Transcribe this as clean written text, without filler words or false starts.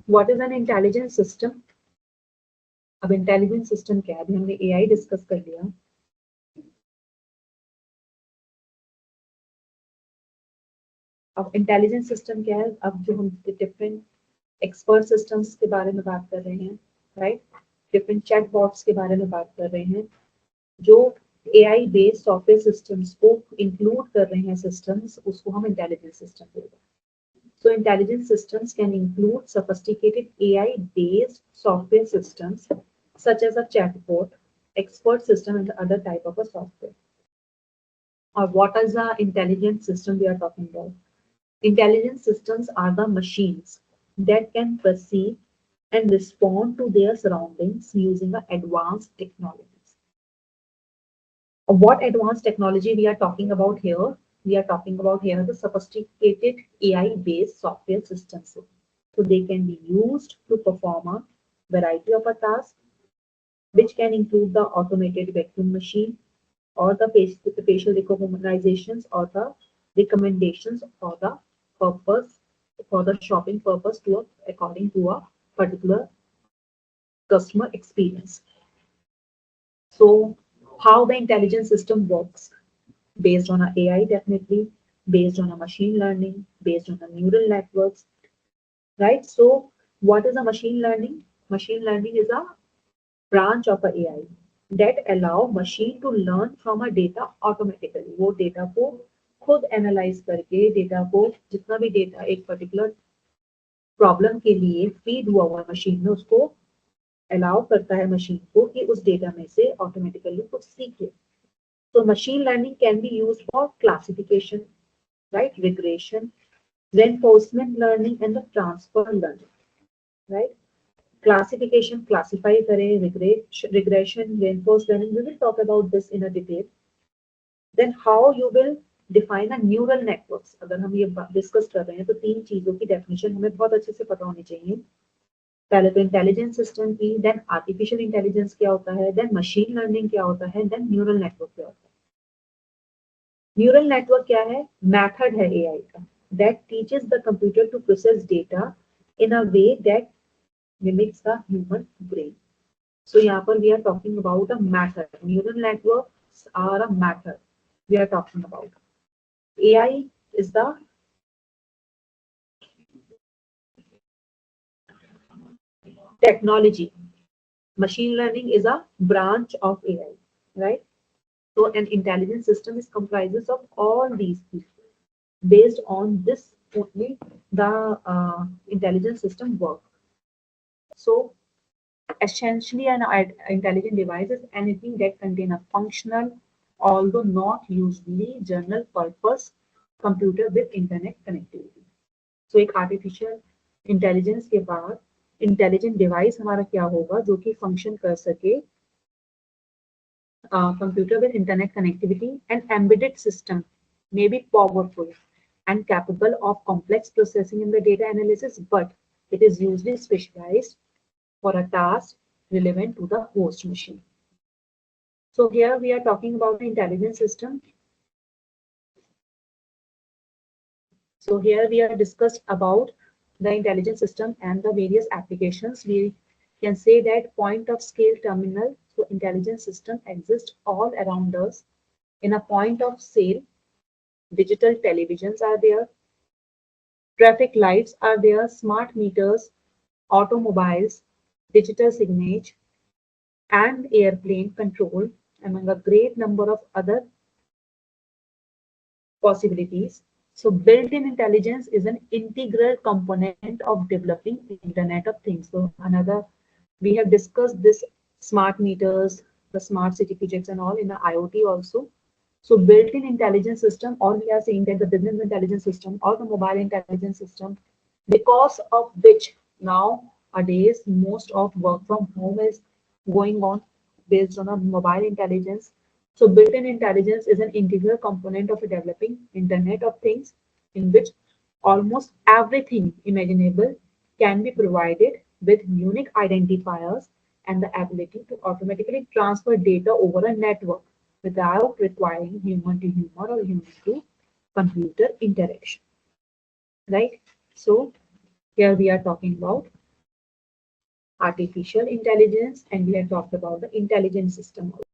What is an intelligent system? अब intelligent system क्या है? अभी हमने एआई डिस्कस कर लिया, अब इंटेलिजेंट सिस्टम क्या है? अब जो हम डिफरेंट एक्सपर्ट सिस्टम्स के बारे में बात कर रहे हैं, राइट, डिफरेंट चैट बॉट्स के बारे में बात कर रहे हैं, जो एआई बेस्ड सॉफ्टवेयर सिस्टम्स को इंक्लूड कर रहे हैं सिस्टम्स, उसको हम इंटेलिजेंट सिस्टम बोलते हैं. So intelligent systems can include sophisticated AI-based software systems such as a chatbot, expert system, and the other type of a software. Or what is the intelligent system we are talking about? Intelligent systems are the machines that can perceive and respond to their surroundings using advanced technologies. What advanced technology we are talking about here? We are talking about here the sophisticated AI-based software systems. So they can be used to perform a variety of a tasks, which can include the automated vacuum machine or the facial recognitions or the recommendations for the purpose, for the shopping purpose to according to a particular customer experience. So how the intelligence system works? Based on a AI, definitely, based on a machine learning, based on the neural networks, right? So what is a machine learning? Machine learning is a branch of a AI that allow machine to learn from a data automatically. वो data को खुद analyze करके, data को जितना भी data एक particular problem के लिए feed हुआ हुआ machine में, उसको allow करता है machine को कि उस data में से automatically कुछ सीखे. So machine learning can be used for classification, right, regression, reinforcement learning, and the transfer learning, right? Classification, classify kare, regression, reinforcement learning. We will talk about this in a detail. Then how you will define a neural networks. अगर हम ये discuss कर रहे हैं तो तीन चीजों की definition हमें बहुत अच्छे से पता होनी चाहिए. पहले तो इंटेलिजेंस सिस्टम की, देन आर्टिफिशियल इंटेलिजेंस क्या होता है, देन मशीन लर्निंग क्या होता है, देन न्यूरल नेटवर्क क्या होता है. न्यूरल नेटवर्क क्या है? मेथड है एआई का that teaches the computer to process data in a way that mimics the human brain. So यहाँ पर we are talking about a method. Neural networks are a method we are talking about. AI is the technology. Machine learning is a branch of AI, right? So an intelligent system is comprises of all these pieces. Based on this only the intelligent system work. So essentially an intelligent device is anything that contain a functional, although not usually general purpose computer with internet connectivity. So एक artificial intelligence के बाद intelligent device हमारा क्या होगा जो कि function कर सके computer with internet connectivity and embedded system may be powerful and capable of complex processing in the data analysis, but it is usually specialized for a task relevant to the host machine. So here we are talking about the intelligence system. So here we are discussed about the intelligence system and the various applications. We can say that point of scale terminal, so intelligence system exists all around us. In a point of sale, digital televisions are there, traffic lights are there, smart meters, automobiles, digital signage, and airplane control, among a great number of other possibilities. So built-in intelligence is an integral component of developing Internet of Things. So another, we have discussed this smart meters, the smart city projects and all in the IoT also. So built-in intelligence system, or we are saying that the business intelligence system or the mobile intelligence system, because of which nowadays most of work from home is going on based on a mobile intelligence. So built-in intelligence is an integral component of a developing Internet of Things in which almost everything imaginable can be provided with unique identifiers and the ability to automatically transfer data over a network without requiring human to human or human to computer interaction, right? So here we are talking about artificial intelligence, and we have talked about the intelligent system also.